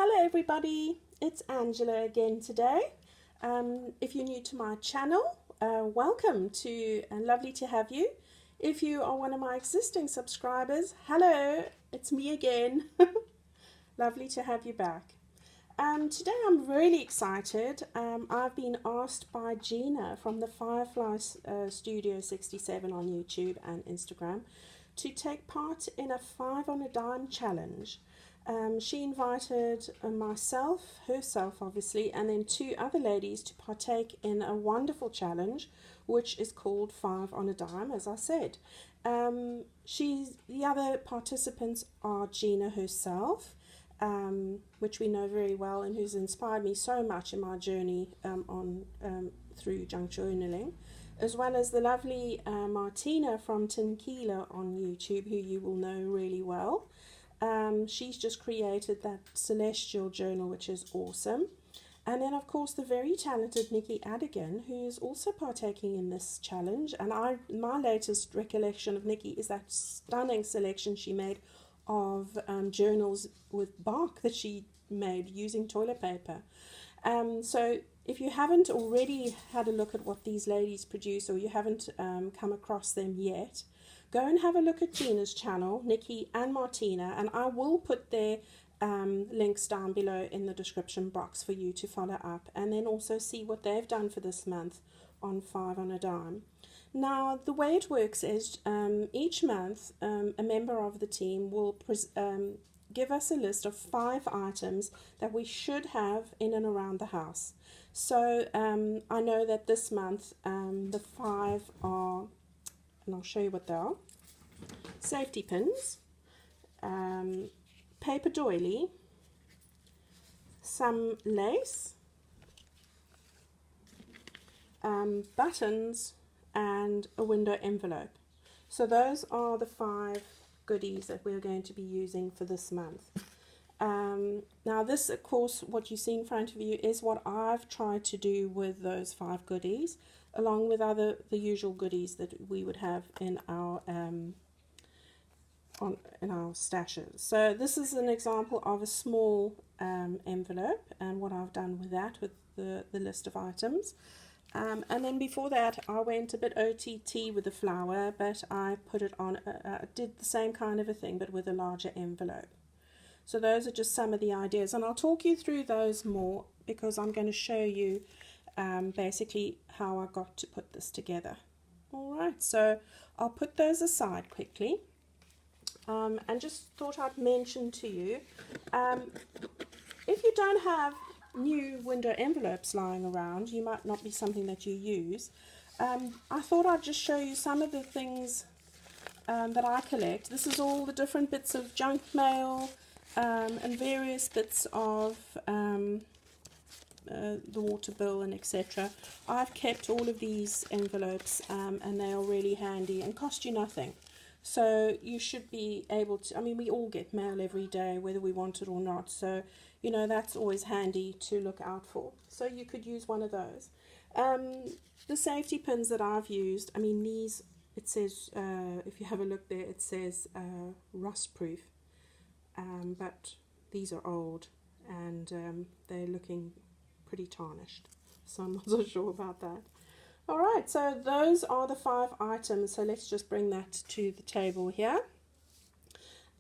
Hello everybody, it's Angela again today. If you're new to my channel, welcome to and lovely to have you. If you are one of my existing subscribers, hello, it's me again. Lovely to have you back. Today I'm really excited. I've been asked by Gina from the Firefly Studio 67 on YouTube and Instagram to take part in a 5 on a dime challenge. She invited herself obviously, and then 2 other ladies to partake in a wonderful challenge which is called 5 on a dime, as I said. The other participants are Gina herself, which we know very well and who's inspired me so much in my journey through junk journaling, as well as the lovely Martina from Tequila on YouTube, who you will know really well. She's just created that celestial journal, which is awesome. And then of course the very talented Nikki Adigan, who is also partaking in this challenge. And my latest recollection of Nikki is that stunning selection she made of journals with bark that she made using toilet paper. So if you haven't already had a look at what these ladies produce, or you haven't come across them yet, go and have a look at Gina's channel, Nikki and Martina, and I will put their links down below in the description box for you to follow up, and then also see what they've done for this month on 5 on a dime. Now, the way it works is each month a member of the team will give us a list of 5 items that we should have in and around the house. So I know that this month the 5 are, and I'll show you what they are: safety pins, paper doily, some lace, buttons, and a window envelope. So those are the 5 goodies that we're going to be using for this month. Now this, of course, what you see in front of you is what I've tried to do with those 5 goodies, along with the usual goodies that we would have in our stashes. So this is an example of a small envelope, and what I've done with that, with the list of items. And then before that I went a bit OTT with the flower, but I put it on, did the same kind of a thing but with a larger envelope. So those are just some of the ideas, and I'll talk you through those more because I'm going to show you basically how I got to put this together. Alright, so I'll put those aside quickly, and just thought I'd mention to you, if you don't have new window envelopes lying around, you might not be something that you use. I thought I'd just show you some of the things that I collect. This is all the different bits of junk mail and various bits of the water bill and etc. I've kept all of these envelopes, and they are really handy and cost you nothing. So you should be able to, I mean, we all get mail every day whether we want it or not, so you know that's always handy to look out for. So you could use one of those. The safety pins that I've used, I mean, these, it says, if you have a look there, it says rust proof, but these are old and they're looking pretty tarnished, so I'm not so sure about that. Alright, so those are the 5 items, so let's just bring that to the table here.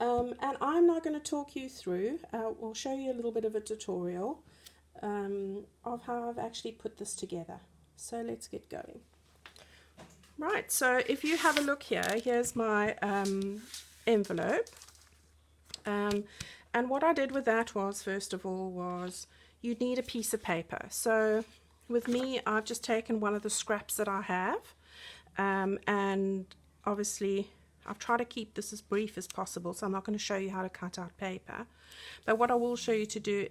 And I'm now going to talk you through, we'll show you a little bit of a tutorial of how I've actually put this together. So let's get going. Right, so if you have a look here, here's my envelope. And what I did with that was, first of all, was you'd need a piece of paper. So with me, I've just taken one of the scraps that I have, and obviously I've tried to keep this as brief as possible, so I'm not going to show you how to cut out paper. But what I will show you to do,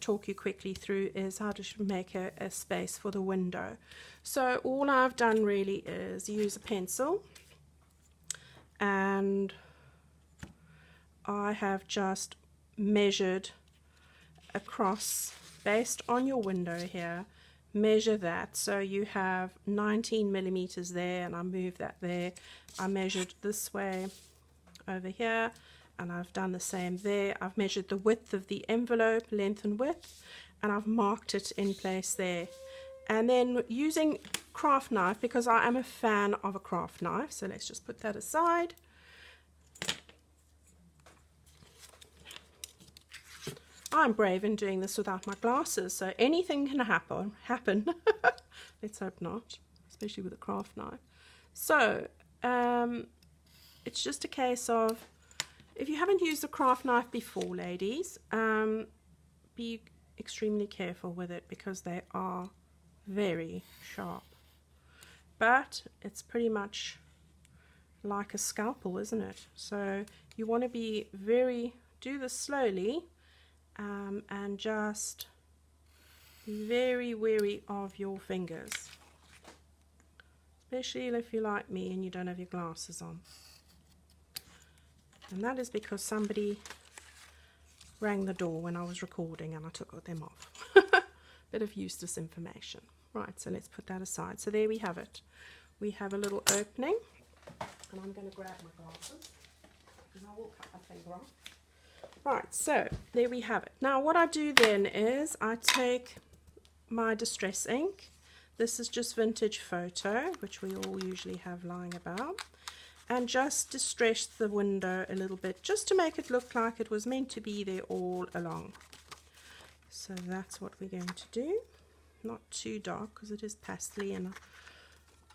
talk you quickly through, is how to make a space for the window. So all I've done really is use a pencil, and I have just measured across, based on your window here, measure that. So you have 19 millimeters there, and I moved that there. I measured this way over here, and I've done the same there. I've measured the width of the envelope, length and width, and I've marked it in place there. And then using craft knife, because I am a fan of a craft knife, so let's just put that aside. I'm brave in doing this without my glasses, so anything can happen. Let's hope not, especially with a craft knife. So it's just a case of, if you haven't used a craft knife before, ladies, be extremely careful with it, because they are very sharp. But it's pretty much like a scalpel, isn't it? So you want to be do this slowly, and just be very wary of your fingers, especially if you're like me and you don't have your glasses on. And that is because somebody rang the door when I was recording and I took them off. Bit of useless information. Right, so let's put that aside. So there we have it. We have a little opening, and I'm going to grab my glasses and I will cut my finger off. Right, so there we have it. Now what I do then is I take my distress ink. This is just vintage photo, which we all usually have lying about, and just distress the window a little bit, just to make it look like it was meant to be there all along. So that's what we're going to do. Not too dark, because it is pastely, and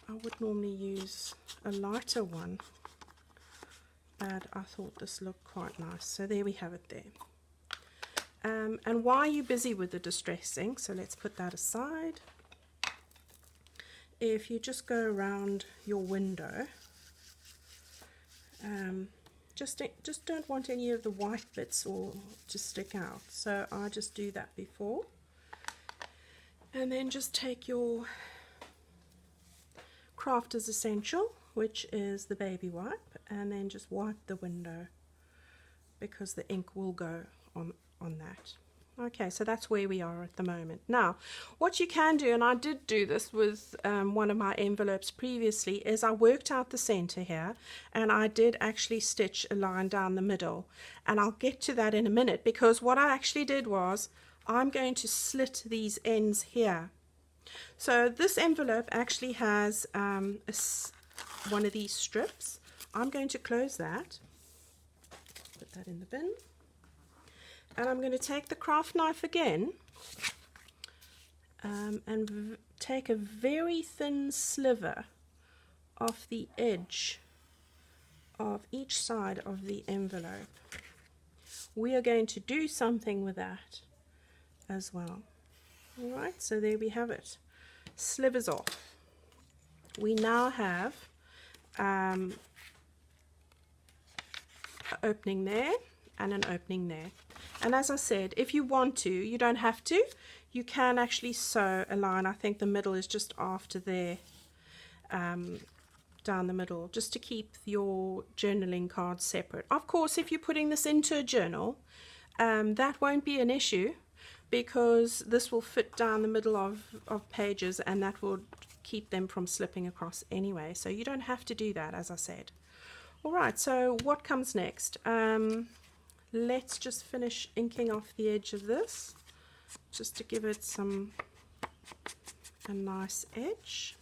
I would normally use a lighter one, but I thought this looked quite nice. So there we have it there. And while you're busy with the distress ink, so let's put that aside. If you just go around your window, just don't want any of the white bits or to stick out, so I just do that before. And then just take your Crafter's Essential, which is the baby wipe, and then just wipe the window, because the ink will go on that. Okay, so that's where we are at the moment. Now, what you can do, and I did do this with one of my envelopes previously, is I worked out the center here, and I did actually stitch a line down the middle. And I'll get to that in a minute, because what I actually did was, I'm going to slit these ends here. So this envelope actually has one of these strips. I'm going to close that, put that in the bin. And I'm going to take the craft knife again and take a very thin sliver off the edge of each side of the envelope. We are going to do something with that as well. Alright, so there we have it. Slivers off. We now have an opening there and an opening there. And as I said, if you want to, you don't have to, you can actually sew a line. I think the middle is just after there, down the middle, just to keep your journaling cards separate. Of course, if you're putting this into a journal, that won't be an issue, because this will fit down the middle of pages, and that will keep them from slipping across anyway. So you don't have to do that, as I said. Alright, so what comes next? Let's just finish inking off the edge of this, just to give it a nice edge.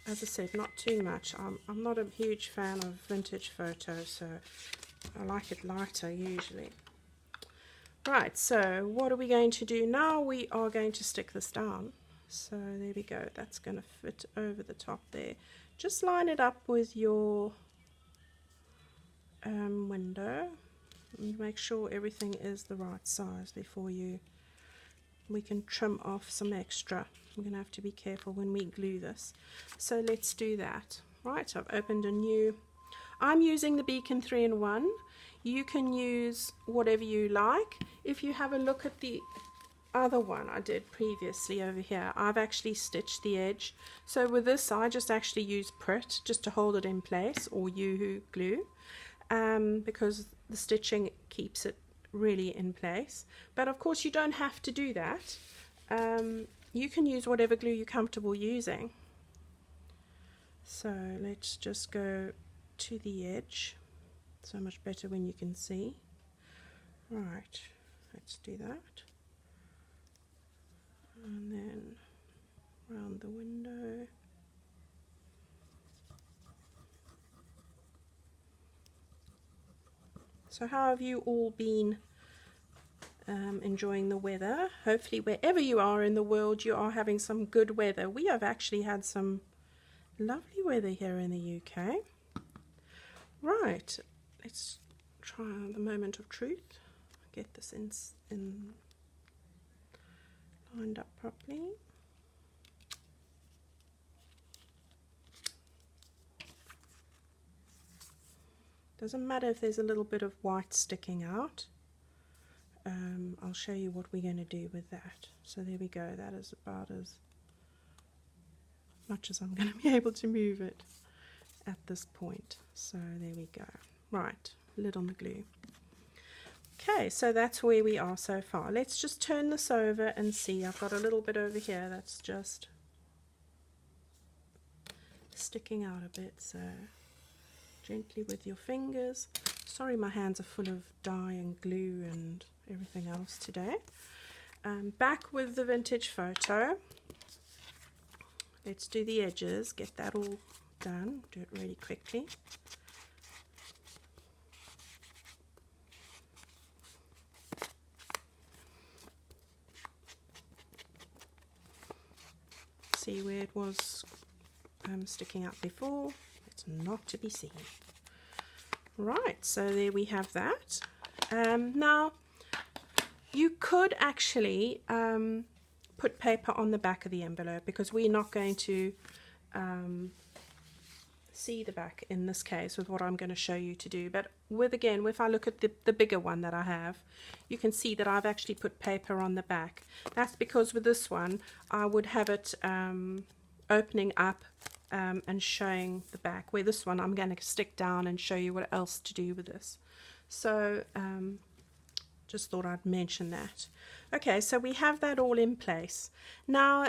As I said, not too much. I'm not a huge fan of vintage photos, so I like it lighter usually. Right, so what are we going to do now? We are going to stick this down. So there we go, that's going to fit over the top there. Just line it up with your window and make sure everything is the right size before we can trim off some extra. We're going to have to be careful when we glue this. So let's do that. Right, I've opened a new, I'm using the Beacon 3-in-1. You can use whatever you like. If you have a look at the other one I did previously over here, I've actually stitched the edge. So with this, I just actually use Prit just to hold it in place, or Yoo-hoo glue, because the stitching keeps it really in place. But of course you don't have to do that. You can use whatever glue you're comfortable using. So let's just go to the edge. So much better when you can see. Right, let's do that. And then around the window. So how have you all been enjoying the weather? Hopefully wherever you are in the world you are having some good weather. We have actually had some lovely weather here in the UK. Right, let's try the moment of truth. Get this in lined up properly. Doesn't matter if there's a little bit of white sticking out. I'll show you what we're going to do with that. So there we go, that is about as much as I'm going to be able to move it at this point. So there we go. Right, lid on the glue. Okay, so that's where we are so far. Let's just turn this over and see. I've got a little bit over here that's just sticking out a bit, so gently with your fingers. Sorry, my hands are full of dye and glue and everything else today. Back with the vintage photo. Let's do the edges, get that all done, do it really quickly. See where it was sticking out before? It's not to be seen. Right, so there we have that. Now, you could actually put paper on the back of the envelope, because we're not going to see the back in this case with what I'm going to show you to do. But again, if I look at the bigger one that I have, you can see that I've actually put paper on the back. That's because with this one, I would have it opening up and showing the back, where this one I'm going to stick down and show you what else to do with this. So just thought I'd mention that. Okay, so we have that all in place. Now,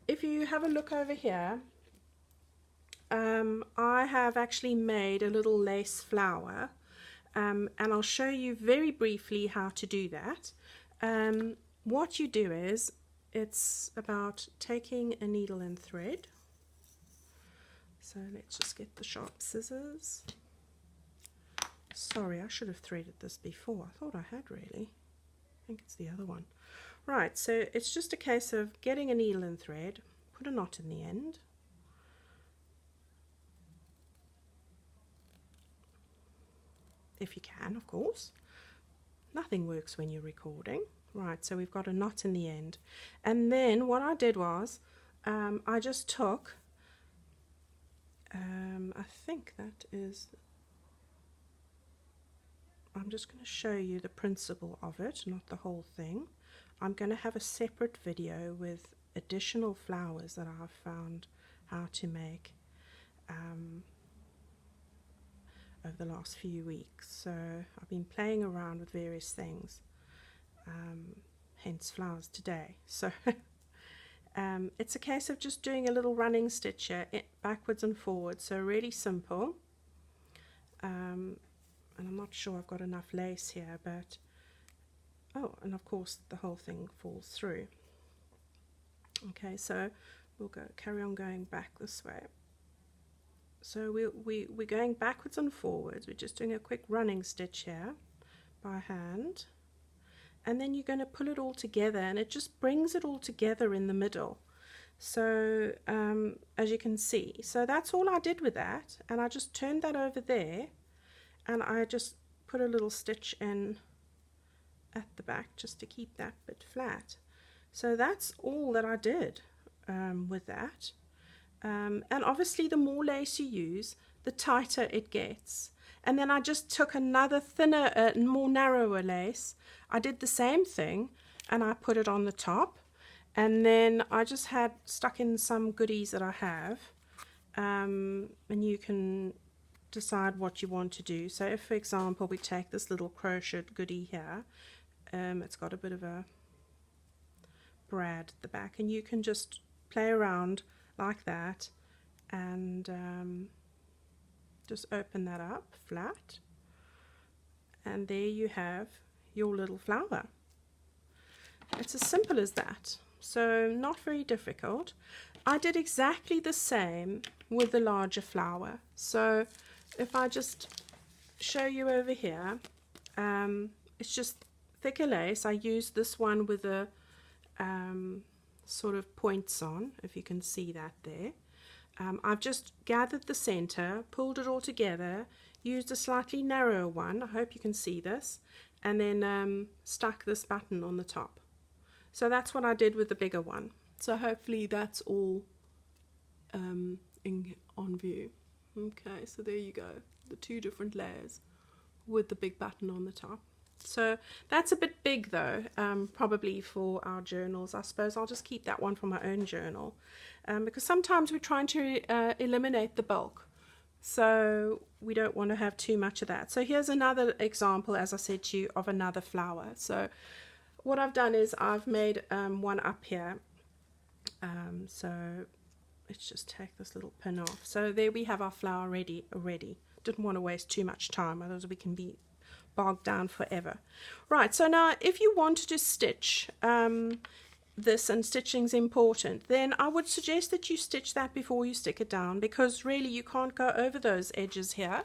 if you have a look over here, I have actually made a little lace flower, and I'll show you very briefly how to do that. What you do is, it's about taking a needle and thread. So let's just get the sharp scissors. Sorry, I should have threaded this before. I thought I had really. I think it's the other one. Right, so it's just a case of getting a needle and thread, put a knot in the end. If you can, of course. Nothing works when you're recording. Right, so we've got a knot in the end. And then what I did was, I just took, I think that is, I'm just going to show you the principle of it, not the whole thing. I'm going to have a separate video with additional flowers that I've found how to make over the last few weeks. So I've been playing around with various things, hence flowers today. So it's a case of just doing a little running stitch here, backwards and forwards, so really simple. And I'm not sure I've got enough lace here, but oh, and of course the whole thing falls through. Okay, so we'll carry on going back this way. So we're going backwards and forwards. We're just doing a quick running stitch here by hand, and then you're going to pull it all together, and it just brings it all together in the middle. So as you can see, so that's all I did with that, and I just turned that over there, and I just put a little stitch in at the back just to keep that bit flat. So that's all that I did with that. And obviously the more lace you use, the tighter it gets. And then I just took another thinner, more narrower lace. I did the same thing, and I put it on the top. And then I just had stuck in some goodies that I have. And you can decide what you want to do. So if, for example, we take this little crochet goodie here, it's got a bit of a brad at the back, and you can just play around like that and just open that up flat, and there you have your little flower. It's as simple as that, so not very difficult. I did exactly the same with the larger flower. So if I just show you over here, it's just thicker lace. I used this one with a sort of points on, if you can see that there. I've just gathered the center, pulled it all together, used a slightly narrower one, I hope you can see this, and then stuck this button on the top. So that's what I did with the bigger one. So hopefully that's all on view. Okay, so there you go, the two different layers with the big button on the top. So that's a bit big though, probably for our journals. I suppose I'll just keep that one for my own journal, because sometimes we're trying to eliminate the bulk, so we don't want to have too much of that. So here's another example, as I said to you, of another flower. So what I've done is I've made one up here. So let's just take this little pin off. So there we have our flower ready already. Didn't want to waste too much time, otherwise we can be bogged down forever. Right, so now if you wanted to stitch this, and stitching is important, then I would suggest that you stitch that before you stick it down, because really you can't go over those edges here.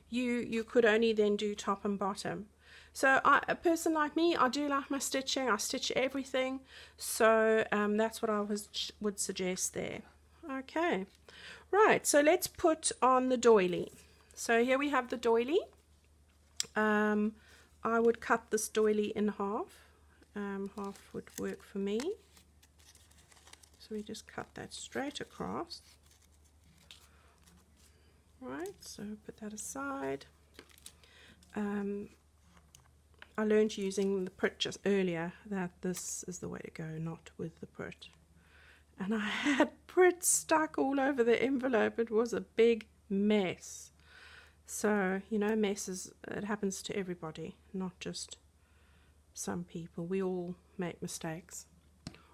You could only then do top and bottom. So a person like me, I do like my stitching. I stitch everything, so that's what I would suggest there. Okay, right, so let's put on the doily. So here we have the doily. I would cut this doily in half. Half would work for me. So we just cut that straight across. Right, so put that aside. I learned using the Pritt just earlier that this is the way to go, not with the Pritt. And I had Pritt stuck all over the envelope. It was a big mess. So, you know, messes, it happens to everybody, not just some people. We all make mistakes.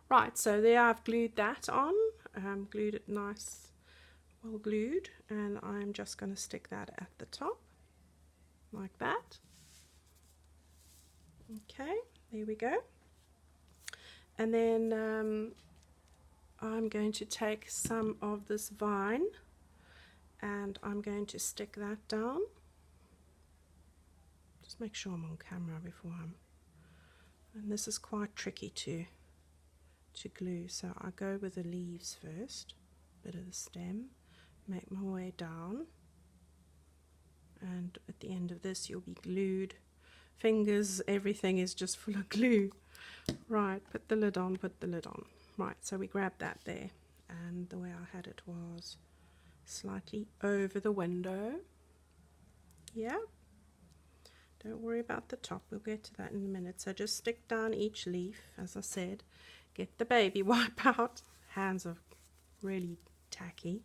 Right, so there I've glued that on. Glued it nice, well glued, and I'm just going to stick that at the top, like that. Okay, there we go. And then I'm going to take some of this vine, and I'm going to stick that down. Just make sure I'm on camera before and this is quite tricky to glue, so I go with the leaves first, bit of the stem, make my way down, and at the end of this you'll be glued. Fingers, everything is just full of glue. Right, put the lid on, put the lid on. Right, so we grab that there, and the way I had it was slightly over the window. Yeah, don't worry about the top, we'll get to that in a minute. So just stick down each leaf, as I said. Get the baby wipe out. Hands are really tacky.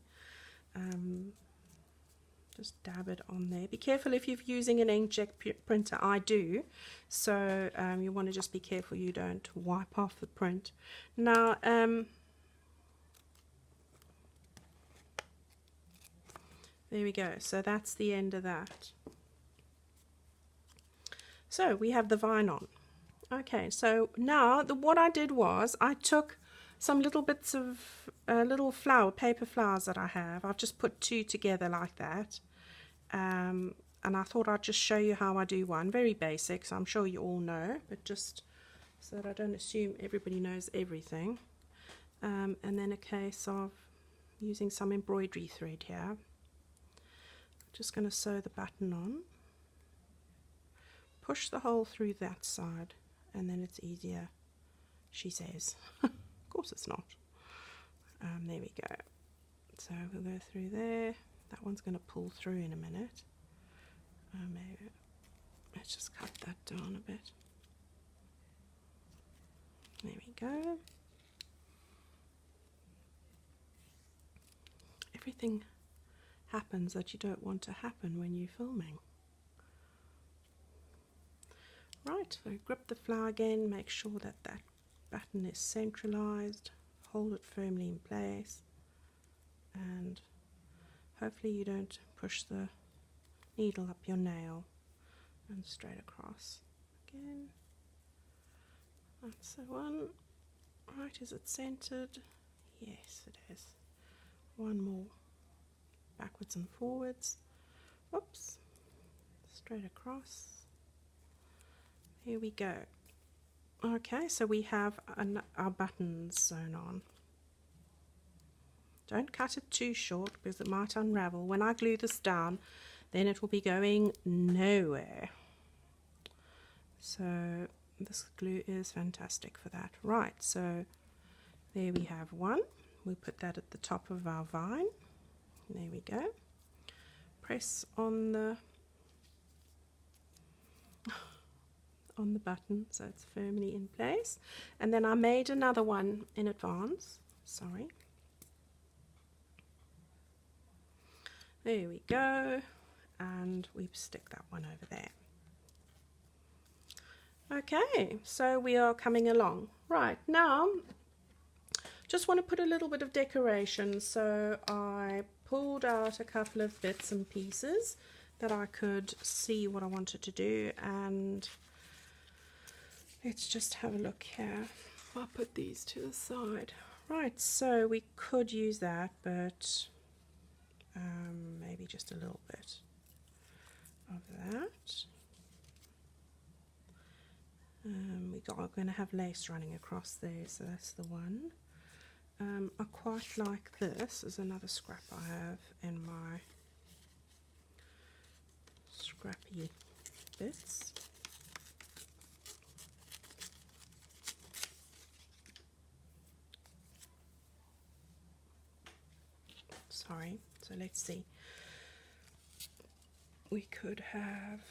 Just dab it on there. Be careful if you're using an inkjet printer. I do, so you want to just be careful you don't wipe off the print. Now there we go, so that's the end of that. So we have the vine on. Okay, so now what I did was I took some little bits of little paper flowers that I have. I've just put two together like that. And I thought I'd just show you how I do one. Very basic, so I'm sure you all know, but just so that I don't assume everybody knows everything. And then a case of using some embroidery thread here. Just going to sew the button on. Push the hole through that side, and then it's easier, she says. Of course it's not. There we go. So we'll go through there. That one's going to pull through in a minute. Maybe let's just cut that down a bit. There we go. Everything happens that you don't want to happen when you're filming. Right, so grip the flower again, make sure that that button is centralized, hold it firmly in place, and Hopefully you don't push the needle up your nail, and straight across again. That's the one. Right, is it centered? Yes, it is. One more, backwards and forwards. Oops, straight across. Here we go. Okay, so we have our buttons sewn on. Don't cut it too short because it might unravel. When I glue this down, then it will be going nowhere. So this glue is fantastic for that. Right, so there we have one. We put that at the top of our vine. There we go. Press on the button so it's firmly in place. And then I made another one in advance. Sorry. There we go. And we stick that one over there. Okay, so we are coming along. Right, now just want to put a little bit of decoration. So I pulled out a couple of bits and pieces that I could see what I wanted to do, and let's just have a look here. I'll put these to the side. Right, so we could use that, but maybe just a little bit of that. We're going to have lace running across there, so that's the one. I quite like this. Is another scrap I have in my scrappy bits. Sorry, so let's see. We could have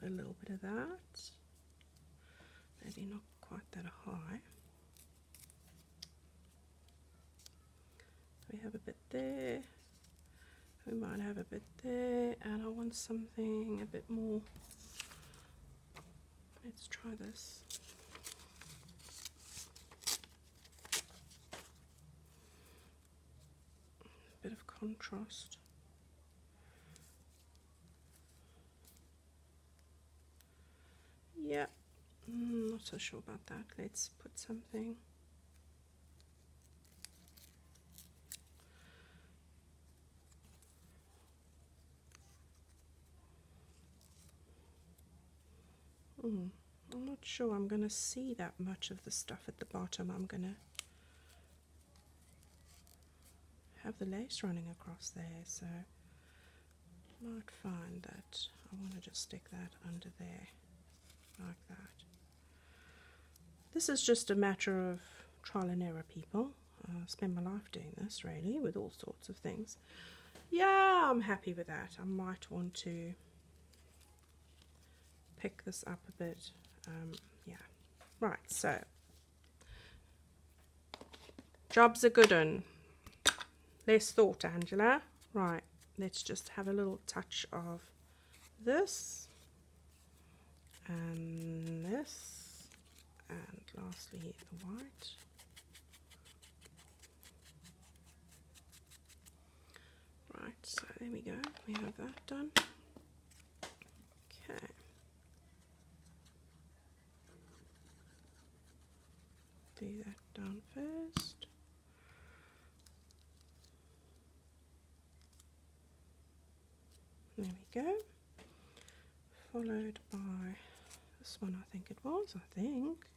a little bit of that, maybe not quite that high. We have a bit there, we might have a bit there, and I want something a bit more. Let's try this. A bit of contrast. Yeah, not so sure about that. Let's put something. I'm not sure I'm going to see that much of the stuff at the bottom. I'm going to have the lace running across there, so I might find that I want to just stick that under there like that. This is just a matter of trial and error, people. I spend my life doing this, really, with all sorts of things. Yeah, I'm happy with that. I might want to pick this up a bit. Yeah, right, so job's a good one. Less thought, Angela. Right, let's just have a little touch of this and this, and lastly the white. Right, so there we go, we have that done. Okay. Do that down first. There we go. Followed by this one, I think it was, I think.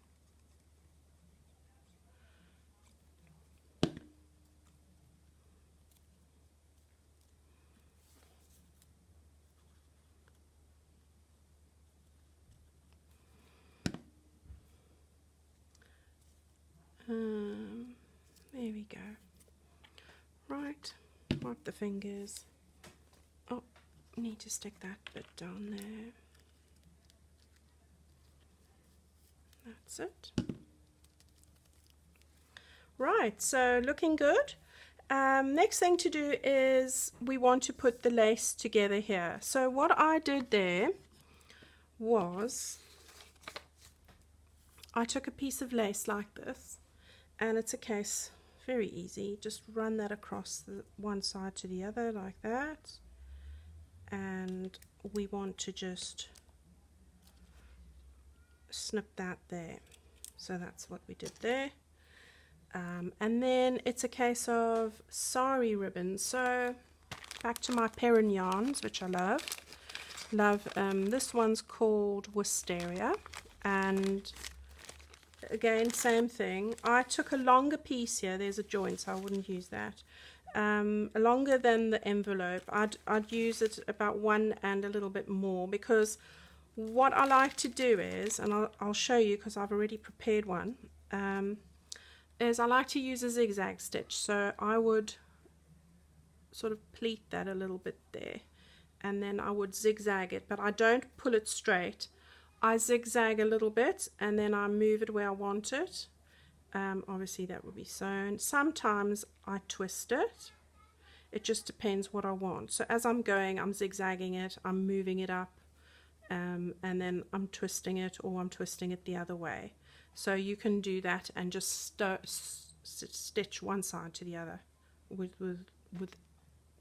There we go. Right, wipe the fingers. Oh, need to stick that bit down there. That's it. Right, so looking good. Next thing to do is we want to put the lace together here. So what I did there was I took a piece of lace like this, and it's a case very easy. Just run that across the one side to the other like that, and we want to just snip that there. So that's what we did there. And then it's a case of sari ribbons. So back to my Perrin yarns, which I love. This one's called Wisteria, and again, same thing. I took a longer piece here. There's a joint, so I wouldn't use that. Longer than the envelope. I'd use it about one and a little bit more, because what I like to do is, and I'll show you because I've already prepared one, is I like to use a zigzag stitch. So I would sort of pleat that a little bit there, and then I would zigzag it, but I don't pull it straight. I zigzag a little bit and then I move it where I want it. Obviously that would be sewn. Sometimes I twist it. It just depends what I want. So as I'm going, I'm zigzagging it, I'm moving it up, and then I'm twisting it, or I'm twisting it the other way. So you can do that and just stitch one side to the other with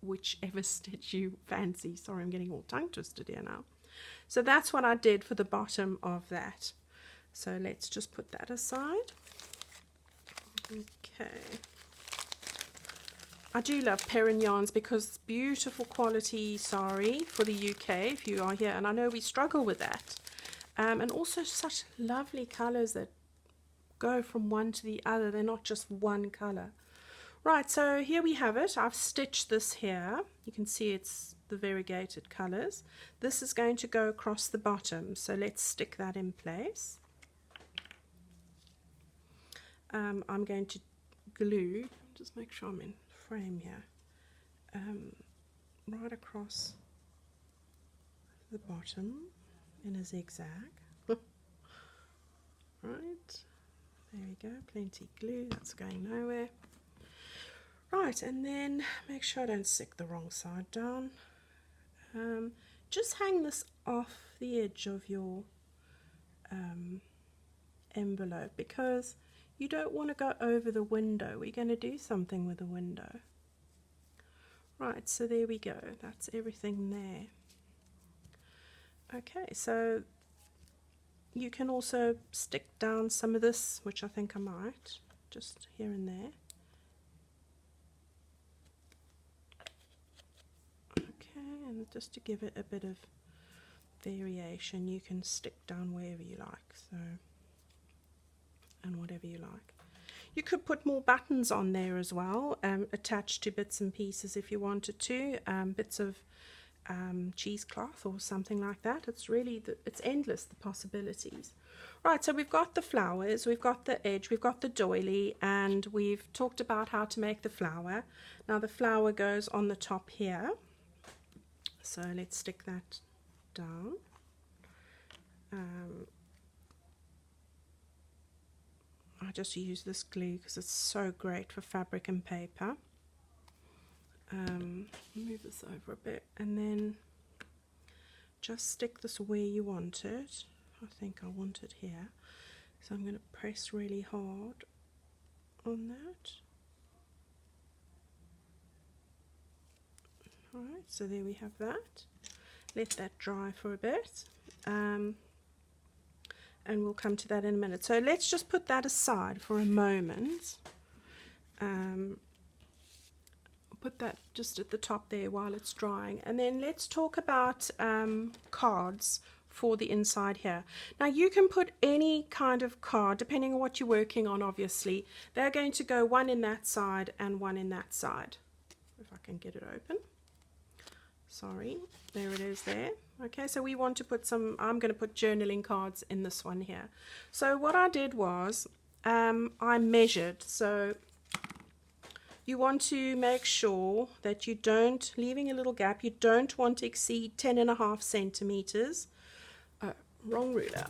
whichever stitch you fancy. Sorry, I'm getting all tongue twisted here now. So that's what I did for the bottom of that. So let's just put that aside. Okay. I do love Perrin yarns because it's beautiful quality sari for the UK if you are here, and I know we struggle with that. And also such lovely colours that go from one to the other. They're not just one colour. Right, so here we have it. I've stitched this here. You can see it's the variegated colours. This is going to go across the bottom, so let's stick that in place. I'm going to glue, just make sure I'm in frame here, right across the bottom in a zigzag. Right, there we go, plenty glue, that's going nowhere. Right, and then make sure I don't stick the wrong side down. Just hang this off the edge of your envelope, because you don't want to go over the window. We're going to do something with the window. Right, so there we go. That's everything there. Okay, so you can also stick down some of this, which I think I might, just here and there. Okay, and just to give it a bit of variation, you can stick down wherever you like, so, and whatever you like. You could put more buttons on there as well, attached to bits and pieces if you wanted to, bits of cheesecloth or something like that. It's really, it's endless, the possibilities. Right, so we've got the flowers, we've got the edge, we've got the doily, and we've talked about how to make the flower. Now the flower goes on the top here, so let's stick that down. I just use this glue because it's so great for fabric and paper. Move this over a bit, and then just stick this where you want it. I think I want it here, so I'm going to press really hard on that. Alright, so there we have that. Let that dry for a bit, and we'll come to that in a minute. So let's just put that aside for a moment. Put that just at the top there while it's drying, and then let's talk about cards for the inside here. Now you can put any kind of card depending on what you're working on. Obviously they're going to go one in that side and one in that side. If I can get it open, sorry, there it is there. Okay, so we want to put some, I'm going to put journaling cards in this one here. So what I did was I measured, so you want to make sure that you don't, leaving a little gap, you don't want to exceed 10.5 centimeters. Wrong ruler.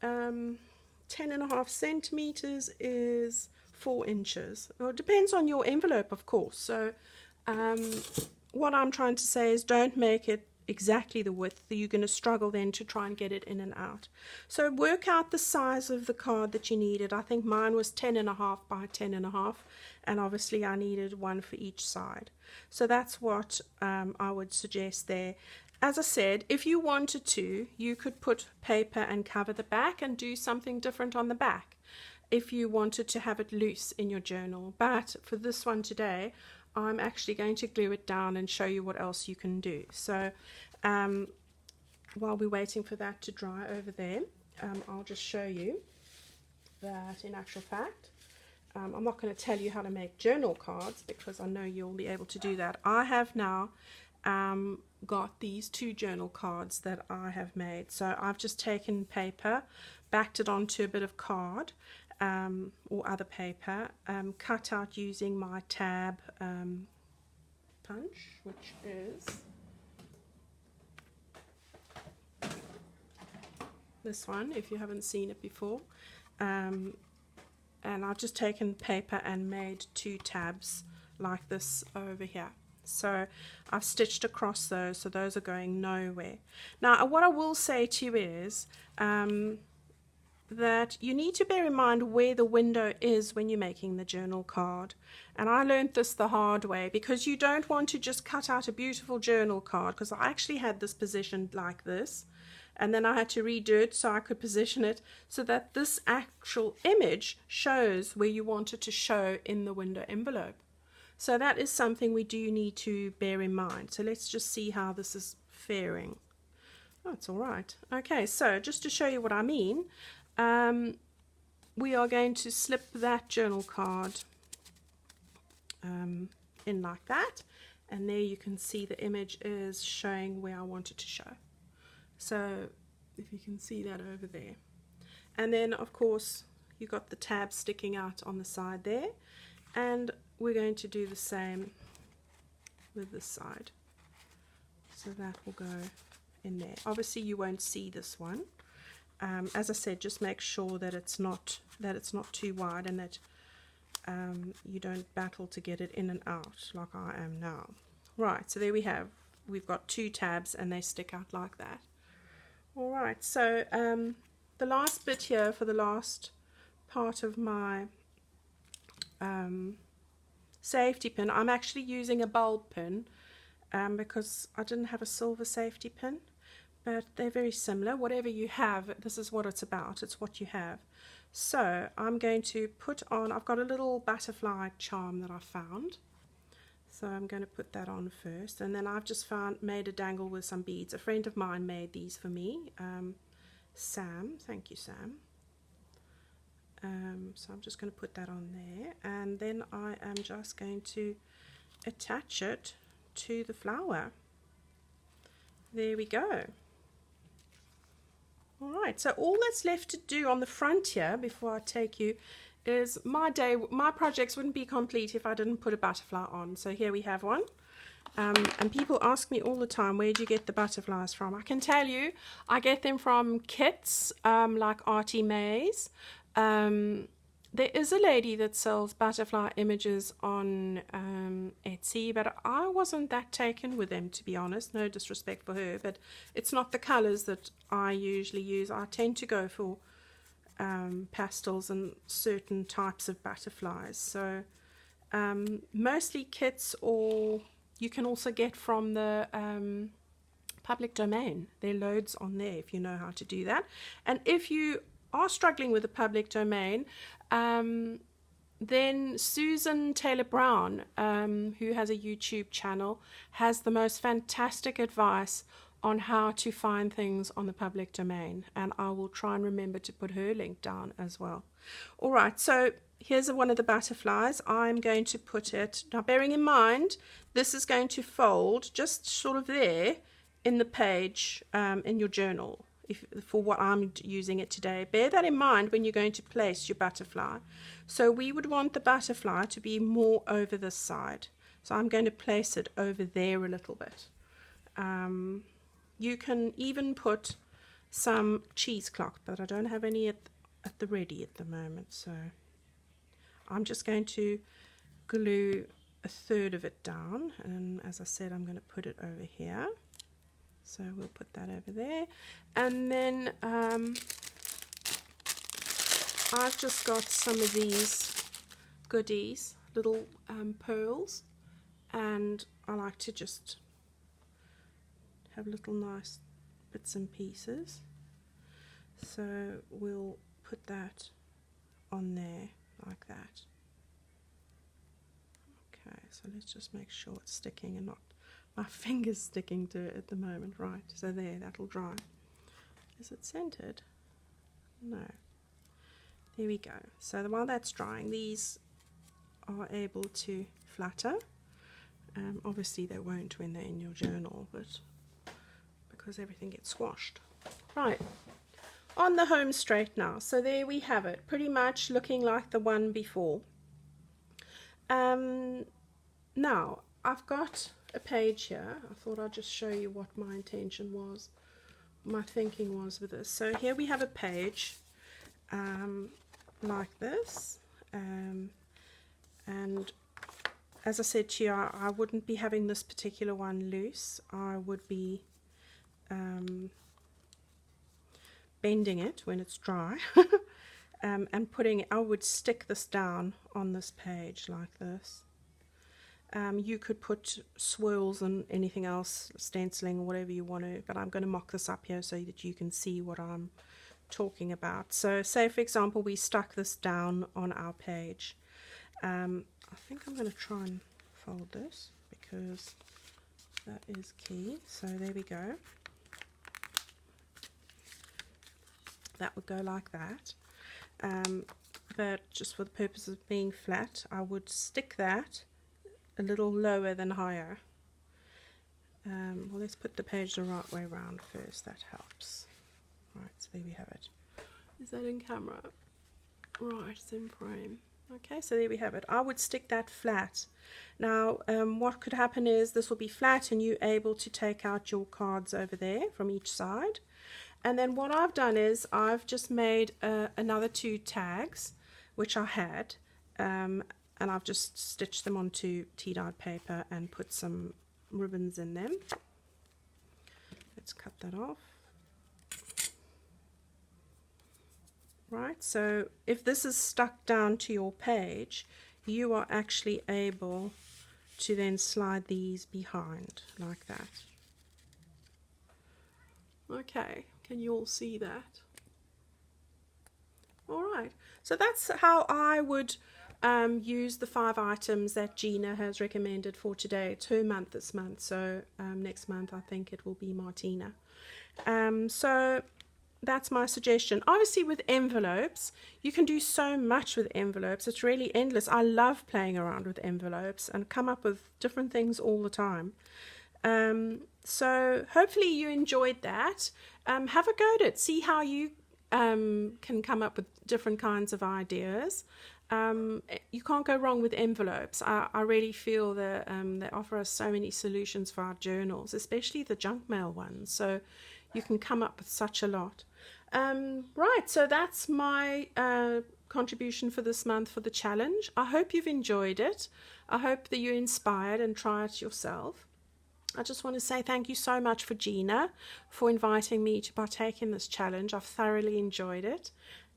10.5 centimeters is 4 inches. Well, it depends on your envelope, of course. So what I'm trying to say is don't make it exactly the width, you're going to struggle then to try and get it in and out. So work out the size of the card that you needed. I think mine was 10.5 by 10.5, and obviously I needed one for each side. So that's what I would suggest there. As I said, if you wanted to, you could put paper and cover the back and do something different on the back if you wanted to have it loose in your journal. But for this one today, I'm actually going to glue it down and show you what else you can do. So while we're waiting for that to dry over there, I'll just show you that in actual fact, I'm not going to tell you how to make journal cards because I know you'll be able to do that. I have now got these 2 journal cards that I have made. So I've just taken paper, backed it onto a bit of card or other paper, cut out using my tab punch, which is this one if you haven't seen it before, and I've just taken paper and made 2 tabs like this over here. So I've stitched across those, so those are going nowhere. Now what I will say to you is that you need to bear in mind where the window is when you're making the journal card. And I learned this the hard way, because you don't want to just cut out a beautiful journal card, because I actually had this positioned like this, and then I had to redo it so I could position it so that this actual image shows where you want it to show in the window envelope. So that is something we do need to bear in mind. So let's just see how this is faring. Oh, it's all right. Okay, so just to show you what I mean, we are going to slip that journal card in like that, and there you can see the image is showing where I want it to show. So if you can see that over there, and then of course you got the tab sticking out on the side there, and we're going to do the same with this side. So that will go in there. Obviously you won't see this one. As I said, just make sure that it's not too wide, and that you don't battle to get it in and out like I am now. Right, so there we have. We've got 2 tabs and they stick out like that. All right, so the last bit here for the last part of my safety pin, I'm actually using a bulb pin because I didn't have a silver safety pin, but they're very similar. Whatever you have, this is what it's about. It's what you have. So I'm going to put on, I've got a little butterfly charm that I found. So I'm going to put that on first, and then I've just made a dangle with some beads. A friend of mine made these for me, Sam. Thank you, Sam. So I'm just going to put that on there, and then I am just going to attach it to the flower. There we go. Alright, so all that's left to do on the front here before I take you is my projects wouldn't be complete if I didn't put a butterfly on. So here we have one. And people ask me all the time, where do you get the butterflies from? I can tell you, I get them from kits like Artie May's. There is a lady that sells butterfly images on Etsy, but I wasn't that taken with them, to be honest. No disrespect for her, but it's not the colors that I usually use. I tend to go for pastels and certain types of butterflies. So mostly kits, or you can also get from the public domain. There are loads on there if you know how to do that. And if you are struggling with the public domain, then Susan Taylor Brown, who has a YouTube channel, has the most fantastic advice on how to find things on the public domain, and I will try and remember to put her link down as well. All right, so here's one of the butterflies. I'm going to put it, now bearing in mind this is going to fold just sort of there in the page in your journal. For what I'm using it today, bear that in mind when you're going to place your butterfly. So we would want the butterfly to be more over this side, so I'm going to place it over there a little bit. You can even put some cheesecloth, but I don't have any at the ready at the moment, so I'm just going to glue a third of it down, and as I said, I'm going to put it over here. So we'll put that over there. And then I've just got some of these goodies, little pearls, and I like to just have little nice bits and pieces. So we'll put that on there like that. Okay, so let's just make sure it's sticking and not my fingers sticking to it at the moment. Right, so there, that'll dry. Is it scented? No. There we go. So while that's drying, these are able to flutter. Obviously they won't when they're in your journal, but because everything gets squashed. Right, on the home straight now. So there we have it, pretty much looking like the one before. Now I've got a page here. I thought I'd just show you what my intention was, my thinking was with this. So here we have a page like this, and as I said to you, I wouldn't be having this particular one loose. I would be bending it when it's dry and putting it, I would stick this down on this page like this. You could put swirls and anything else, stenciling or whatever you want to, but I'm going to mock this up here so that you can see what I'm talking about. So say for example we stuck this down on our page. I think I'm going to try and fold this because that is key. So there we go. That would go like that. But just for the purpose of being flat, I would stick that a little lower than higher. Well, let's put the page the right way around first. That helps. Right, so there we have it. Is that in camera? Right, it's in frame. Okay, so there we have it. I would stick that flat. Now, what could happen is this will be flat and you're able to take out your cards over there from each side. And then what I've done is I've just made another 2 tags, which I had, and I've just stitched them onto tea-dyed paper and put some ribbons in them. Let's cut that off. Right, so if this is stuck down to your page, you are actually able to then slide these behind like that. Okay, can you all see that? All right, so that's how I would use the 5 items that Gina has recommended for today. It's her month this month, so next month I think it will be Martina. So that's my suggestion. Obviously with envelopes, you can do so much with envelopes. It's really endless. I love playing around with envelopes and come up with different things all the time. So hopefully you enjoyed that. Have a go at it. See how you can come up with different kinds of ideas. You can't go wrong with envelopes. I really feel that they offer us so many solutions for our journals, especially the junk mail ones. So you can come up with such a lot. Right, so that's my contribution for this month for the challenge. I hope you've enjoyed it. I hope that you're inspired and try it yourself. I just want to say thank you so much for Gina for inviting me to partake in this challenge. I've thoroughly enjoyed it.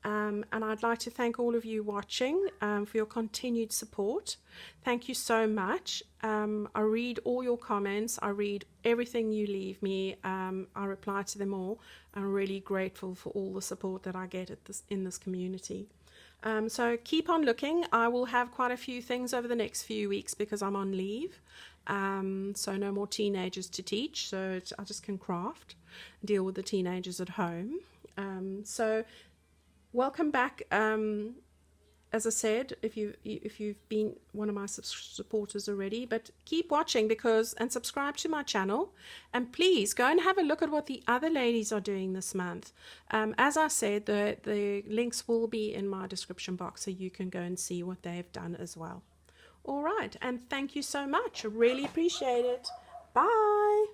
And I'd like to thank all of you watching for your continued support. Thank you so much. I read all your comments. I read everything you leave me. I reply to them all. I'm really grateful for all the support that I get in this community. So keep on looking. I will have quite a few things over the next few weeks because I'm on leave. So no more teenagers to teach. So I just can craft, deal with the teenagers at home. So welcome back. As I said, if you've been one of my supporters already, but keep watching and subscribe to my channel, and please go and have a look at what the other ladies are doing this month. As I said, the links will be in my description box, so you can go and see what they've done as well. All right, and thank you so much. I really appreciate it. Bye.